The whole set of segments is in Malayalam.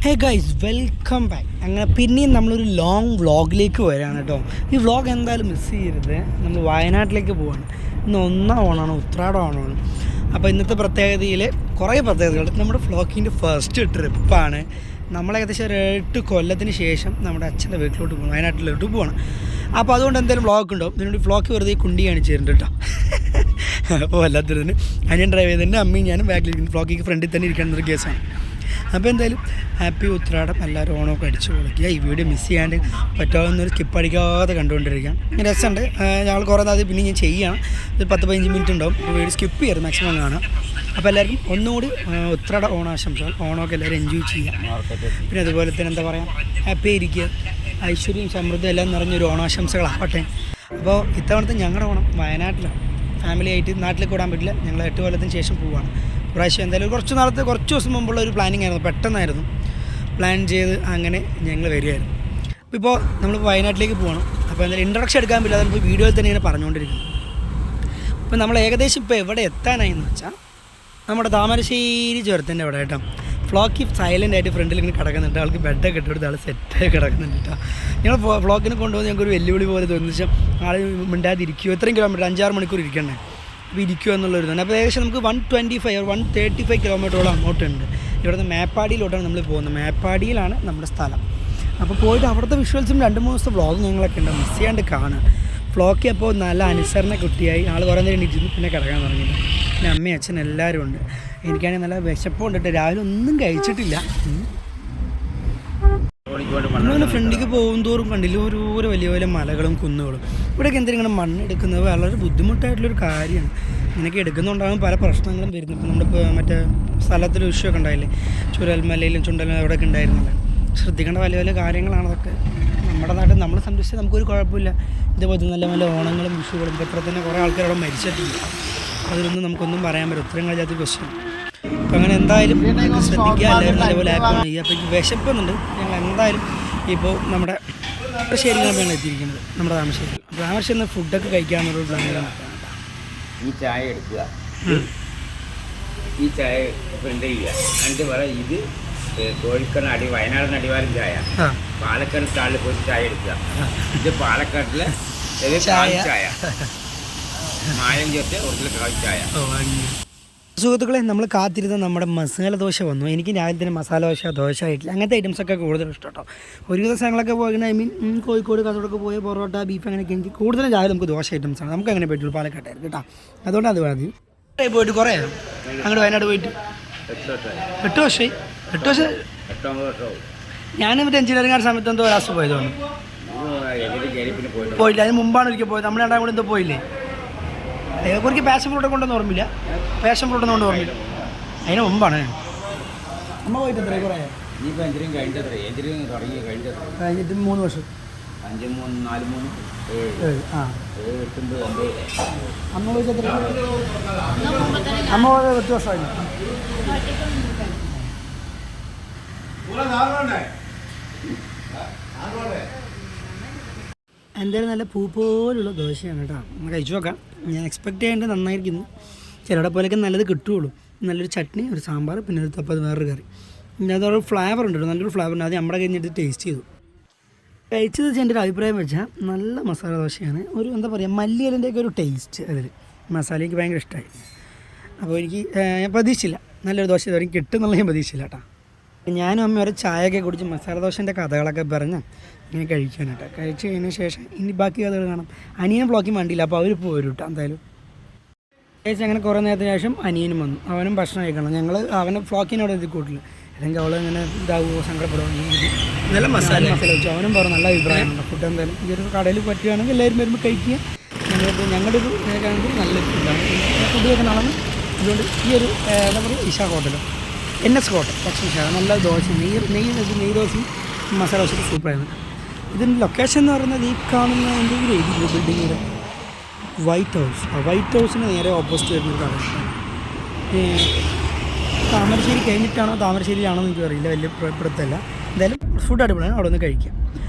Hey guys welcome back. അങ്ങനെ പിന്നെയും നമ്മളൊരു ലോങ് വ്ളോഗിലേക്ക് വരികയാണ് കേട്ടോ. ഈ വ്ളോഗ് എന്തായാലും മിസ് ചെയ്യരുത്. നമ്മൾ വയനാട്ടിലേക്ക് പോവാണ്. ഇന്ന് 1-ാം ഓണമാണ്, ഉത്രാടം ഓണമാണ്. അപ്പോൾ ഇന്നത്തെ പ്രത്യേകതയിൽ കുറേ പ്രത്യേകതകൾ. നമ്മുടെ വ്ളോഗിൻ്റെ ഫസ്റ്റ് ട്രിപ്പാണ്. നമ്മൾ ഏകദേശം ഒരു 8 കൊല്ലത്തിന് ശേഷം നമ്മുടെ അച്ഛൻ്റെ വീട്ടിലോട്ട് പോകണം, വയനാട്ടിലോട്ട് പോകണം. അപ്പോൾ അതുകൊണ്ട് എന്തായാലും വ്ളോഗ് ഉണ്ടാവും. ഇതിനോട് വ്ളോഗ് വെറുതെ കുണ്ടി കാണിച്ച് തരുന്നുണ്ട് കേട്ടോ. അപ്പോൾ വല്ലാത്തതിന് അനിയൻ ഡ്രൈവ് ചെയ്തിട്ടുണ്ട്, അമ്മയും ഞാനും ബാക്കിലിരിക്കുന്നു. വ്ളോഗിക്ക് ഫ്രണ്ടിൽ തന്നെ ഇരിക്കേണ്ട കേസാണ്. അപ്പോൾ എന്തായാലും ഹാപ്പി ഉത്രാടം, എല്ലാവരും ഓണമൊക്കെ അടിച്ചു കൊടുക്കുക. ഈ വീഡിയോ മിസ് ചെയ്യാണ്ട് പറ്റാവുന്നൊരു സ്കിപ്പ് അടിക്കാതെ കണ്ടുകൊണ്ടിരിക്കാം. രസമുണ്ട്. ഞങ്ങൾ കുറേ നാൾ പിന്നെ ഞാൻ ചെയ്യുകയാണ്. ഒരു 10-15 മിനിറ്റ് ഉണ്ടാവും. അപ്പോൾ വീഡിയോ സ്കിപ്പ് ചെയ്യരുത്, മാക്സിമം കാണാം. അപ്പോൾ എല്ലാവർക്കും ഒന്നുകൂടി ഉത്രാട ഓണാശംസകൾ. ഓണമൊക്കെ എല്ലാവരും എൻജോയ് ചെയ്യാം. പിന്നെ അതുപോലെ തന്നെ എന്താ പറയുക, ഹാപ്പി ആയിരിക്കുക, ഐശ്വര്യം സമൃദ്ധി എല്ലാം നിറഞ്ഞൊരു ഓണാശംസകളാവട്ടെ. അപ്പോൾ ഇത്തവണത്തെ ഞങ്ങളുടെ ഓണം വയനാട്ടിലാണ്. ഫാമിലി ആയിട്ട് നാട്ടിലേക്ക് വിടാൻ പറ്റില്ല. ഞങ്ങൾ 8 കൊല്ലത്തിന് ശേഷം പോവുകയാണ്. പ്രാവശ്യം എന്തായാലും കുറച്ച് ദിവസം മുമ്പുള്ള ഒരു പ്ലാനിങ് ആയിരുന്നു. പെട്ടെന്നായിരുന്നു പ്ലാൻ ചെയ്ത് അങ്ങനെ ഞങ്ങൾ വരികയായിരുന്നു. അപ്പോൾ ഇപ്പോൾ നമ്മൾ വയനാട്ടിലേക്ക് പോകണം. അപ്പോൾ എന്തായാലും ഇൻട്രൊഡക്ഷൻ എടുക്കാൻ പറ്റില്ല, അതിപ്പോൾ വീഡിയോയിൽ തന്നെ ഇങ്ങനെ പറഞ്ഞുകൊണ്ടിരിക്കുന്നു. അപ്പോൾ നമ്മൾ ഏകദേശം ഇപ്പോൾ എവിടെ എത്താനായെന്ന് വെച്ചാൽ നമ്മുടെ താമരശ്ശേരി ചുരത്തിൻ്റെ അവിടെ കേട്ടോ. ഫ്ലോക്കി സൈലൻ്റ് ആയിട്ട് ഫ്രണ്ടിൽ ഇങ്ങനെ കിടക്കുന്നുണ്ട്. ആൾക്ക് ബെഡൊക്കെ ഇട്ടെടുത്ത് ആൾ സെറ്റായി കിടക്കുന്നുണ്ട് കേട്ടോ. ഞങ്ങൾ ഫ്ലോക്കിനെ കൊണ്ടുപോകുന്ന ഞങ്ങൾക്ക് ഒരു വെല്ലുവിളി പോലെ തോന്നിച്ചാൽ ആൾ മിണ്ടാതിരിക്കുമോ, എത്രയും കിലോമീറ്റർ 5-6 മണിക്കൂർ ഇരിക്കണ്ടേ, അപ്പോൾ ഇരിക്കുക എന്നുള്ളൊരു തന്നെ. അപ്പോൾ ഏകദേശം നമുക്ക് 135 കിലോമീറ്ററോളം അങ്ങോട്ടുണ്ട്. ഇവിടുന്ന് മേപ്പാടിയിലോട്ടാണ് നമ്മൾ പോകുന്നത്. മേപ്പാടിയിലാണ് നമ്മുടെ സ്ഥലം. അപ്പോൾ പോയിട്ട് അവിടുത്തെ വിഷ്വൽസും 2-3 ദിവസത്തെ വ്ളോഗ് ഞങ്ങളൊക്കെ ഉണ്ട്, മിസ് ചെയ്യാണ്ട് കാണുക. ഫ്ലോക്കി അപ്പോൾ നല്ല അനുസരണ കുട്ടിയായി ആൾ കുറേ നേരം ഇരിക്കുന്നു, പിന്നെ കിടക്കാൻ തുടങ്ങിയില്ല. പിന്നെ അമ്മയും അച്ഛനും എല്ലാവരും ഉണ്ട്. എനിക്കാണെങ്കിൽ നല്ല വിശപ്പുണ്ടിട്ട് രാവിലെ ഒന്നും കഴിച്ചിട്ടില്ല. നമ്മളിങ്ങനെ ഫ്രണ്ടിലേക്ക് പോകും തോറും കണ്ടില്ല ഓരോ വലിയ വലിയ മലകളും കുന്നുകളും. ഇവിടെയൊക്കെ എന്തെങ്കിലും മണ്ണെടുക്കുന്നത് വളരെ ബുദ്ധിമുട്ടായിട്ടുള്ളൊരു കാര്യമാണ്. ഇങ്ങനെയൊക്കെ എടുക്കുന്നുണ്ടാകും പല പ്രശ്നങ്ങളും വരുന്നു. ഇപ്പോൾ നമ്മുടെ മറ്റേ സ്ഥലത്തൊരു വിഷയമൊക്കെ ഉണ്ടായില്ലേ, ചുരൽമലയിലും ചുണ്ടലും അവിടെയൊക്കെ ഉണ്ടായിരുന്നില്ല. ശ്രദ്ധിക്കേണ്ട വലിയ വലിയ കാര്യങ്ങളാണ് അതൊക്കെ. നമ്മുടെ നാട്ടിൽ നമ്മൾ സംരക്ഷിച്ചാൽ നമുക്കൊരു കുഴപ്പമില്ല. ഇതേപോലെ നല്ല നല്ല ഓണങ്ങളും വിഷുകളും ഇപ്പോൾ തന്നെ കുറേ ആൾക്കാരവിടെ മരിച്ചിട്ടില്ല. അതിലൊന്നും നമുക്കൊന്നും പറയാൻ പറ്റും, ഉത്തരം കഴിയാത്ത ക്വസ്റ്റ്യൻ. അപ്പോൾ അങ്ങനെ എന്തായാലും ശ്രദ്ധിക്കുക, എല്ലാവരും നല്ലപോലെ ആക്ട് ചെയ്യുക. അപ്പോൾ എനിക്ക് വിശപ്പുന്നുണ്ട്. ഞങ്ങൾ എന്തായാലും ഇപ്പോൾ നമ്മുടെ താമരശ്ശേരിയിലാണ് എത്തിയിരിക്കുന്നത്, നമ്മുടെ താമരശ്ശേരി. അപ്പോൾ താമരശ്ശേരി നിന്ന് ഫുഡൊക്കെ കഴിക്കാമെന്നൊരു പ്ലാനിലാണ്. ഈ ചായ എടുക്കുക, ഈ ചായ പ്രിൻ്റ് ചെയ്യുക, എന്നിട്ട് പറയാം ഇത് കോഴിക്കോട് വയനാടിന് അടിവാരം ചായ, പാലക്കാട് സ്റ്റാളിൽ പോയിട്ട് ചായ എടുക്കുക. ഇത് പാലക്കാട്ടിലെ ചായ മായം ചേർത്ത് ഒറിജിനൽ കാവി ചായ. സുഹൃത്തുക്കളെ, നമ്മൾ കാത്തിരുന്ന നമ്മുടെ മസാല ദോശ വന്നു. എനിക്ക് രാവിലെ തന്നെ മസാല ദോശ ആയിട്ടില്ല, അങ്ങനത്തെ ഐറ്റംസൊക്കെ കൂടുതൽ ഇഷ്ടം കേട്ടോ. ഒരുവിധ സ്ഥലങ്ങളൊക്കെ പോയി കോഴിക്കോട് കാസർഗോഡൊക്കെ പോയി പൊറോട്ട ബീഫ് അങ്ങനെയൊക്കെ എനിക്ക് കൂടുതലും രാവിലെ നമുക്ക് ദോശ ഐറ്റംസാണ്. നമുക്ക് അങ്ങനെ പറ്റുള്ളൂ പാലക്കാട്ടായിരുന്നു കേട്ടോ. അതുകൊണ്ട് അത് മതി. പോയിട്ട് കുറേ അങ്ങോട്ട് വയനാട് പോയിട്ട് 8 വർഷമായി. 8 വർഷം ഞാൻ മറ്റേ എഞ്ചിനീയറിംഗ് സമയത്ത് എന്തോ ലാസ്റ്റ് പോയതാണ്. പോയില്ല, അതിന് മുമ്പാണ് ഒരിക്കൽ പോയത്. നമ്മൾ രണ്ടാം കൂടെ എന്തോ പോയില്ലേ, കുറച്ച് പാഷൻ ഫ്രൂട്ടൊക്കെ കൊണ്ടൊന്നും ഓർമ്മയില്ല. പാഷൻ ഫ്രൂട്ടൊന്നും കൊണ്ട് ഓർമ്മയില്ല, അതിന് മുമ്പാണ്. അമ്മ പോയിട്ട് എത്ര കുറേ കഴിഞ്ഞിട്ട് 3 വർഷം. 5, 3, 4, 3, 7, അമ്മ പോയിട്ട് എത്ര? അമ്മ പോയത് 8 വർഷമായിരുന്നു. എന്തായാലും നല്ല പൂ പോലുള്ള ദോശയാണ് കേട്ടോ. നമ്മൾ കഴിച്ചു നോക്കാം. ഞാൻ എക്സ്പെക്ട് ചെയ്യേണ്ടത് നന്നായിരിക്കുന്നു. ചിലയുടെ പോലെയൊക്കെ നല്ലത് കിട്ടുകയുള്ളൂ. നല്ലൊരു ചട്നി, ഒരു സാമ്പാർ, പിന്നെ ഒരു തപ്പത് വേറൊരു കറി. പിന്നെ അതൊരു ഫ്ലേവർ ഉണ്ട്, നല്ലൊരു ഫ്ലേവർ ഉണ്ട്. അത് നമ്മുടെ കഴിഞ്ഞിട്ട് ടേസ്റ്റ് ചെയ്തു. കഴിച്ചത് വെച്ചാൽ എൻ്റെ ഒരു അഭിപ്രായം വെച്ചാൽ നല്ല മസാല ദോശയാണ്. ഒരു എന്താ പറയുക, മല്ലിയിലൻ്റെയൊക്കെ ഒരു ടേസ്റ്റ് അതിൽ. മസാല എനിക്ക് ഭയങ്കര ഇഷ്ടമായി. അപ്പോൾ എനിക്ക് ഞാൻ പ്രതീക്ഷിച്ചില്ല നല്ലൊരു ദോശ ഇതുവരെ കിട്ടുമെന്നുള്ള ഞാൻ പ്രതീക്ഷിച്ചില്ല കേട്ടോ. ഞാനും അമ്മ ഒരു ചായയൊക്കെ കുടിച്ച് മസാല ദോശൻ്റെ കഥകളൊക്കെ പറഞ്ഞ് ഇങ്ങനെ കഴിക്കാനായിട്ട്. കഴിച്ച് കഴിഞ്ഞ ശേഷം ഇനി ബാക്കി കഥകൾ കാണാം. അനിയനും വ്ളോഗിങ് വണ്ടിയില്ല, അപ്പോൾ അവർ പോരും കേട്ടോ. എന്തായാലും കഴിച്ച് അങ്ങനെ കുറേ നേരത്തിന് ശേഷം അനിയനും വന്നു. അവനും ഭക്ഷണം കഴിക്കണം. ഞങ്ങൾ അവനെ വ്ളോഗിനോട് എത്തി കൂട്ടില്ല, അല്ലെങ്കിൽ അവൾ ഇങ്ങനെ ഇതാവുമോ സങ്കടപ്പെടുമോ. നല്ല മസാല വെച്ചു. അവനും പറഞ്ഞു നല്ല അഭിപ്രായമുണ്ട് ഫുഡ്. എന്തായാലും ഈ ഒരു കടയിൽ പറ്റുകയാണെങ്കിൽ എല്ലാവരും വരുമ്പോൾ കഴിക്കുക. ഞങ്ങളുടെ ഒരു നല്ലൊരു ഫുഡാണ്. ഫുഡ് കഴിക്കണമെന്ന് അതുകൊണ്ട് ഈ ഒരു എന്താ പറയുക ഇഷ ഹോട്ടലോ NS ഹോട്ടൽ ലക്ഷ്മിഷാ നല്ല ദോശ, നെയ് ദോശയും മസാല ദോശയൊക്കെ സൂപ്പറായിരുന്നു. ഇതിൻ്റെ ലൊക്കേഷൻ എന്ന് പറയുന്നത് ഈ കാണുന്ന എന്തെങ്കിലും എഴുതിയില്ല ബിൽഡിങ്ങിൻ്റെ വൈറ്റ് ഹൗസ്. ആ വൈറ്റ് ഹൗസിന് നേരെ ഓപ്പോസിറ്റ് വരുന്നൊരു കട. താമരശ്ശേരി കഴിഞ്ഞിട്ടാണോ താമരശ്ശേരിയാണോ എന്ന് എനിക്ക് അറിയില്ല, വലിയ പിടുത്തല്ല. എന്തായാലും ഫുഡ് അടിപൊളിയാണ്, അവിടെ നിന്ന് കഴിക്കാം.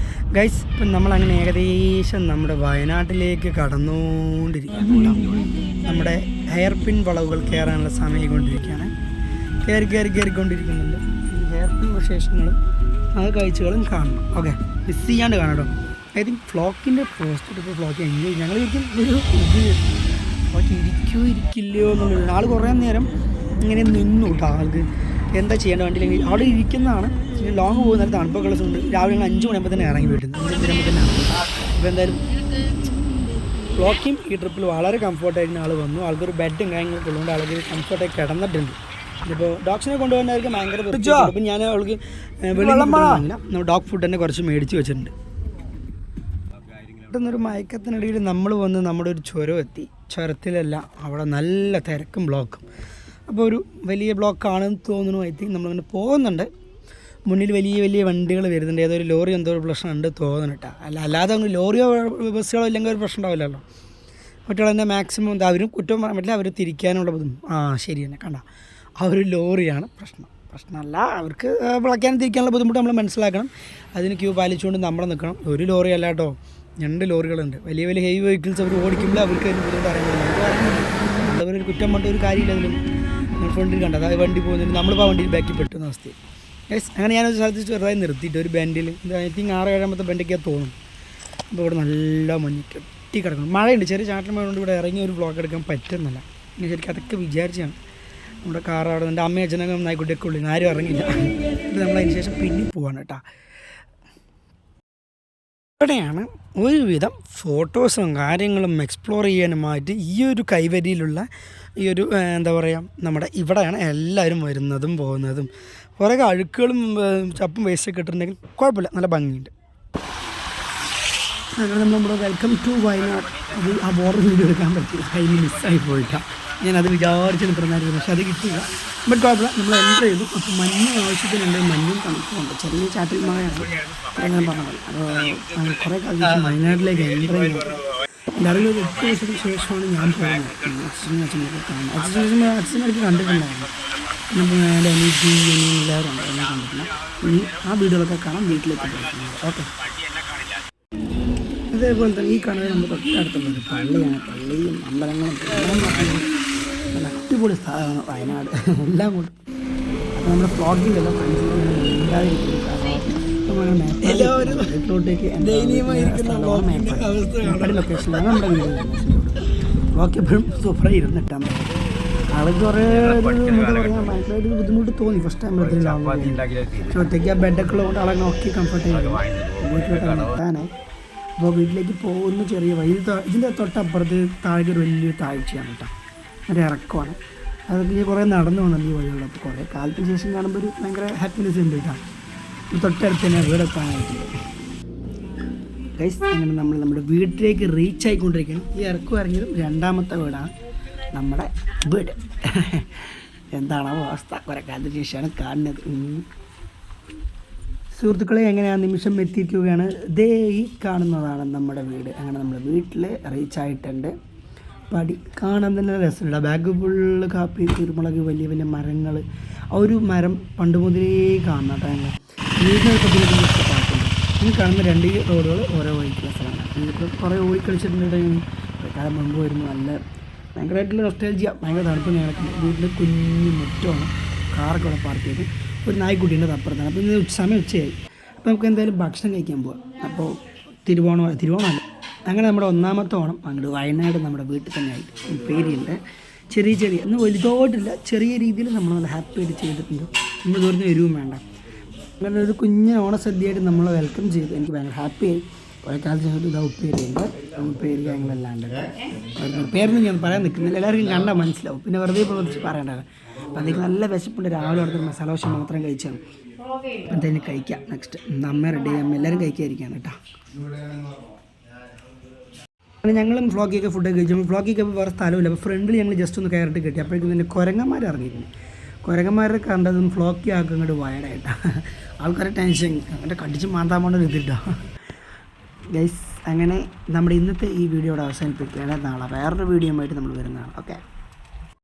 ഗൈസ്, ഇപ്പം നമ്മളങ്ങനെ ഏകദേശം നമ്മുടെ വയനാട്ടിലേക്ക് കടന്നുകൊണ്ടിരിക്കുകയാണ്. നമ്മുടെ ഹെയർ പിൻ വളവുകൾ കയറാനുള്ള സമയം കൊണ്ടിരിക്കുകയാണ്. കയറിക്കൊണ്ടിരിക്കുന്നുണ്ട്. ഈ ഹെയർ വിശേഷങ്ങളും ആ കാഴ്ചകളും കാണണം. ഓക്കെ, മിസ് ചെയ്യാണ്ട് കാണാം കേട്ടോ. ഐ തിങ്ക് ഫ്ലോക്കിൻ്റെ പോസ്റ്റ് ഇപ്പോൾ ഫ്ലോക്ക് എൻജോയ് ഞങ്ങൾ ഒരിക്കലും ഒരു ഇത് ഫ്ലോക്ക് ഇരിക്കില്ലയോ എന്നുള്ളത്. ആൾ കുറേ നേരം ഇങ്ങനെ നിന്നു കേട്ടോ. ആൾക്ക് എന്താ ചെയ്യേണ്ട വണ്ടിയില്ലെങ്കിൽ അവിടെ ഇരിക്കുന്നതാണ്. ലോങ് പോകുന്ന തണുപ്പൊക്കെ ഉള്ള ഉണ്ട്. രാവിലെ ഞങ്ങൾ 5 മണിയാകുമ്പോൾ തന്നെ ഇറങ്ങി വീട്ടിൽ 5 മണിയാകുമ്പോൾ തന്നെ ഇറങ്ങി. അപ്പോൾ എന്തായാലും ഫ്ലോക്കിയും ഈ ട്രിപ്പിൽ വളരെ കംഫർട്ടായിട്ട് ആൾ വന്നു. ആൾക്കൊരു ബെഡും കാര്യങ്ങളൊക്കെ ഉള്ളതുകൊണ്ട് ആൾക്ക് കംഫർട്ടായി കിടന്നിട്ടുണ്ട്. ഇപ്പോൾ ഡോഗ്സിനെ കൊണ്ടുപോകുന്നവർക്ക് ഭയങ്കര അപ്പം ഞാൻ അവൾക്ക് നമ്മൾ ഡോഗ് ഫുഡ് തന്നെ കുറച്ച് മേടിച്ച് വെച്ചിട്ടുണ്ട്. പെട്ടെന്നൊരു മയക്കത്തിനിടയിൽ നമ്മൾ വന്ന് നമ്മുടെ ഒരു ചുരം എത്തി. ചുരത്തിലല്ല, അവിടെ നല്ല തിരക്കും ബ്ലോക്കും. അപ്പോൾ ഒരു വലിയ ബ്ലോക്കാണെന്ന് തോന്നുന്നു. ഐ തിങ്ക് നമ്മളിങ്ങനെ പോകുന്നുണ്ട്. മുന്നിൽ വലിയ വലിയ വണ്ടികൾ വരുന്നുണ്ട്. ഏതൊരു ലോറി എന്തോ ഒരു പ്രശ്നം ഉണ്ട് തോന്നണിട്ടാ. അല്ലാതെ അങ്ങ് ലോറിയോ ബസ്സുകളോ ഇല്ലെങ്കിൽ ഒരു പ്രശ്നം ഉണ്ടാവില്ലല്ലോ. കുട്ടികൾ തന്നെ മാക്സിമം എന്താ അവരും കുറ്റം പറയാൻ പറ്റില്ല. അവർ തിരിക്കാനുള്ള ശരി തന്നെ കണ്ട ആ ഒരു ലോറിയാണ് പ്രശ്നമല്ല. അവർക്ക് വിളക്കാനും തിരിക്കാനുള്ള ബുദ്ധിമുട്ട് നമ്മൾ മനസ്സിലാക്കണം. അതിന് ക്യൂ പാലിച്ചുകൊണ്ട് നമ്മൾ നിൽക്കണം. ഒരു ലോറി അല്ല കേട്ടോ, 2 ലോറികളുണ്ട്. വലിയ വലിയ ഹെവി വെഹിക്കിൾസ് അവർ ഓടിക്കുമ്പോൾ അവർക്ക് അതിന് ബുദ്ധിമുട്ട് അറിയുന്നില്ല. അവരൊരു കുറ്റം പറഞ്ഞ ഒരു കാര്യമില്ല. അതിലും ഫ്രണ്ടിൽ കണ്ട അതായത് വണ്ടി പോകുന്നതിന് നമ്മളിപ്പോൾ ആ വണ്ടിയിൽ ബാക്കിൽ പെട്ടുന്ന അവസ്ഥയിൽ. അങ്ങനെ ഞാനൊരു സ്ഥലത്ത് ചെറുതായി നിർത്തിയിട്ട് ഒരു ബെൻഡിൽ ഐ തിങ്ക് 6-7 ബെൻഡൊക്കെ തോന്നും. അപ്പോൾ ഇവിടെ നല്ല മഞ്ഞ് കെട്ടി കിടക്കണം. മഴയുണ്ട്, ചെറിയ ചാറ്റൽ മഴ കൊണ്ട് ഇവിടെ ഇറങ്ങി ഒരു വ്ളോഗ് എടുക്കാൻ പറ്റുന്നില്ല. ഞാൻ ശരിക്കും അതൊക്കെ വിചാരിച്ചാണ്. നമ്മുടെ കാർ അവിടെ എൻ്റെ അമ്മയും അച്ഛനൊക്കെ നായിക്കുട്ടിയൊക്കെ ഉള്ളു, ആരും ഇറങ്ങില്ല. ഇത് നമ്മളതിന് ശേഷം പിന്നെ പോവാണ് കേട്ടോ. ഇവിടെയാണ് ഒരുവിധം ഫോട്ടോസും കാര്യങ്ങളും എക്സ്പ്ലോർ ചെയ്യാനുമായിട്ട് ഈ ഒരു കൈവരിയിലുള്ള ഈ ഒരു എന്താ പറയുക നമ്മുടെ ഇവിടെയാണ് എല്ലാവരും വരുന്നതും പോകുന്നതും. കുറേ അഴുക്കുകളും ചപ്പും വേസ്റ്റൊക്കെ ഇട്ടിട്ടുണ്ടെങ്കിൽ കുഴപ്പമില്ല, നല്ല ഭംഗിയുണ്ട്. അങ്ങനെ നമ്മുടെ വെൽക്കം ടു വയനാട് അത് ആ ബോർഡർ വീഡിയോ എടുക്കാൻ പറ്റില്ല, കയ്യിൽ മിസ്സായി പോയിട്ടാണ്. ഞാനത് വിചാരിച്ചു നിൽക്കുന്നതായിരുന്നു, പക്ഷെ അത് കിട്ടിയില്ല. ബട്ട് കുഴപ്പമില്ല, നമ്മൾ എൻ്റർ ചെയ്തു. അപ്പോൾ മഞ്ഞ് ആവശ്യത്തിനുണ്ട്, മഞ്ഞും തണുപ്പുമുണ്ട്. ചെറിയ ചാറ്റൽ മഴയാണ് അങ്ങനെ പറഞ്ഞത്. അപ്പോൾ കുറേ കാലം വയനാട്ടിലേക്ക് എൻ്റർ ചെയ്യുന്നത് എല്ലാവരും ഒരു 8 ദിവസത്തിന് ശേഷമാണ് ഞാൻ പോകുന്നത്. അച്ഛനൊക്കെ കാണുന്നത്. അച്ഛനടുത്ത് കണ്ടിട്ടുണ്ടായിരുന്നു. അപ്പോൾ എൻ്റെ അനിയത്തി എല്ലാവരും ഉണ്ട്, എന്നെ കണ്ടിട്ടില്ല. ഇനി ആ വീഡിയോകളൊക്കെ കാണാൻ വീട്ടിലേക്ക് പോയിട്ടുണ്ട്. ഓക്കെ, അതേപോലെ തന്നെ ഈ കാണുന്നത് നമ്മൾ തൊട്ടടുത്തുള്ളൊരു പള്ളിയാണ്. പള്ളിയും അമ്പലങ്ങളും എല്ലാം നല്ല അടിപൊളി സ്ഥലമാണ് വയനാട് എല്ലാം കൊണ്ടും. അപ്പോൾ നമ്മുടെ വ്ളോഗിലെല്ലാം ഉണ്ടായിരിക്കും. വീട്ടിലോട്ടേക്ക് ലൊക്കേഷനിലാണ് നമ്മുടെ വീട്. വ്ളോഗ് എപ്പോഴും സൂപ്പറായി ഇരുന്നിട്ടാൽ മതി. ആൾക്ക് കുറേ എന്താ പറയുക ഭയങ്കരമായിട്ട് ബുദ്ധിമുട്ട് തോന്നി ഫസ്റ്റ് ടൈം പക്ഷെ ഒറ്റയ്ക്ക് ആ ബെഡൊക്കെ ഉള്ളതുകൊണ്ട് ആളെ നോക്കി കംഫർട്ട് ചെയ്തു വീട്ടിലോട്ട് എത്താനായി. അപ്പോൾ വീട്ടിലേക്ക് പോകുന്ന ചെറിയ വഴി ഇതിൻ്റെ തൊട്ടപ്പുറത്ത് താഴെ ഒരു വലിയൊരു താഴ്ചയാണ് കേട്ടോ, ഒരു ഇറക്കമാണ്. അതൊക്കെ കുറേ നടന്നു പോകുന്നുണ്ട് ഈ വഴികൾ. അപ്പോൾ കുറേ കാലത്തിന് ശേഷം കാണുമ്പോൾ ഒരു ഭയങ്കര ഹാപ്പിനെസ് ഉണ്ട് കേട്ടോ. തൊട്ടടുത്ത് തന്നെ വീടെത്താനായിട്ടുണ്ട് ഗൈസ്. അങ്ങനെ നമ്മൾ നമ്മുടെ വീട്ടിലേക്ക് റീച്ച് ആയിക്കൊണ്ടിരിക്കണം. ഈ ഇറക്കം ഇറങ്ങിയതും 2ാമത്തെ വീടാണ് നമ്മുടെ വീട്. എന്താണ് അവസ്ഥ, കുറേ കാലത്തിന് ശേഷമാണ് കാണുന്നത്. സുഹൃത്തുക്കളെ എങ്ങനെയാണ് നിമിഷം എത്തിയിരിക്കുകയാണ്. ദേ ഈ കാണുന്നതാണ് നമ്മുടെ വീട്. അങ്ങനെ നമ്മുടെ വീട്ടിൽ റീച്ച് ആയിട്ടുണ്ട്. പടി കാണാൻ തന്നെ രസമുണ്ട്. ബാഗ് ഫുള്ള് കാപ്പി, കുരുമുളക്, വലിയ വലിയ മരങ്ങൾ. ആ ഒരു മരം പണ്ട് മുതലേ കാണുന്ന കേട്ടോ. ഞങ്ങൾ വീടിനൊക്കെ പാട്ടുണ്ട്. ഈ കാണുന്ന 2 റോഡുകൾ ഓരോ വഴിക്കുള്ള സ്ഥലമാണ്. ഇതിപ്പോൾ കുറേ ഓടിക്കളിച്ചിട്ടുണ്ടെങ്കിൽ കാലം മുമ്പ് വരുമ്പോൾ നല്ല ഭയങ്കരമായിട്ടുള്ള നൊസ്റ്റാൾജിയ, ഭയങ്കര തണുപ്പ്. ഞങ്ങൾക്ക് വീട്ടിൽ കുഞ്ഞു മുറ്റമാണ്, കാറൊക്കെ അവിടെ പാർക്ക് ചെയ്ത് ഒരു നായ്ക്കുട്ടീൻ്റെ അപ്പുറത്താണ്. അപ്പോൾ ഇന്ന് സമയം ഉച്ചയായി. അപ്പോൾ നമുക്ക് എന്തായാലും ഭക്ഷണം കഴിക്കാൻ പോവാം. അപ്പോൾ തിരുവോണമല്ല, അങ്ങനെ നമ്മുടെ 1ാമത്തെ ഓണം അങ്ങോട്ട് വയനാട് നമ്മുടെ വീട്ടിൽ തന്നെ ആയിട്ട് പേരിയുണ്ട്. ചെറിയ ഒന്നും വലുതോട്ടില്ല, ചെറിയ രീതിയിൽ നമ്മൾ നല്ല ഹാപ്പി ആയിട്ട് ചെയ്തിട്ടുണ്ട്. നമ്മൾ ദൂരത്തിന് വരുവും വേണ്ട. അങ്ങനെ ഒരു കുഞ്ഞ് ഓണസദ്യയായിട്ട് നമ്മളെ വെൽക്കം ചെയ്തു. എനിക്ക് ഭയങ്കര ഹാപ്പിയായി. കുറേ കാലത്ത് ശേഷം ഇതാ ഉപ്പേരിയുണ്ട്, ഉപ്പേരി കാര്യങ്ങളെല്ലാണ്ട്. പേരൊന്നും ഞാൻ പറയാൻ നിൽക്കുന്നില്ല, എല്ലാവർക്കും കണ്ടാൽ മനസ്സിലാവും. പിന്നെ വെറുതെ പ്രവർത്തിച്ച് പറയേണ്ടത്. അപ്പോൾ അതിലേക്ക് നല്ല വിശപ്പുണ്ട്. രാവിലെ അവിടുത്തെ മസാല ദോശ മാത്രം കഴിച്ചാണ്. എന്തായാലും കഴിക്കാം. നെക്സ്റ്റ് അമ്മ റെഡി, അമ്മ എല്ലാവരും കഴിക്കാതിരിക്കുകയാണ് കേട്ടോ. ഞങ്ങളും ഫ്ലോക്കിയൊക്കെ ഫുഡൊക്കെ കഴിച്ചു. ഫ്ലോക്കിയൊക്കെ വേറെ സ്ഥലമില്ല. അപ്പോൾ ഫ്രണ്ടിൽ ഞങ്ങൾ ജസ്റ്റ് ഒന്ന് കയറിട്ട് കിട്ടി. അപ്പോഴേക്കും തന്നെ കുരങ്ങന്മാർ ഇറങ്ങിയിരുന്നു. കുരങ്ങന്മാരെ കണ്ടതും ഫ്ലോക്കി ആക്കും ഇങ്ങോട്ട് വയനായിട്ടാണ്. ആൾക്കാരെ ടെൻഷൻ അങ്ങനെ കടിച്ച് മാന്താൻ പോകേണ്ട രീതിയിട്ടോ ഗൈസ്. അങ്ങനെ നമ്മുടെ ഇന്നത്തെ ഈ വീഡിയോയുടെ അവസാനിപ്പിക്കുകയാണ്. നാളെ വേറൊരു വീഡിയോ ആയിട്ട് നമ്മൾ വരുന്നതാണ്. ഓക്കെ.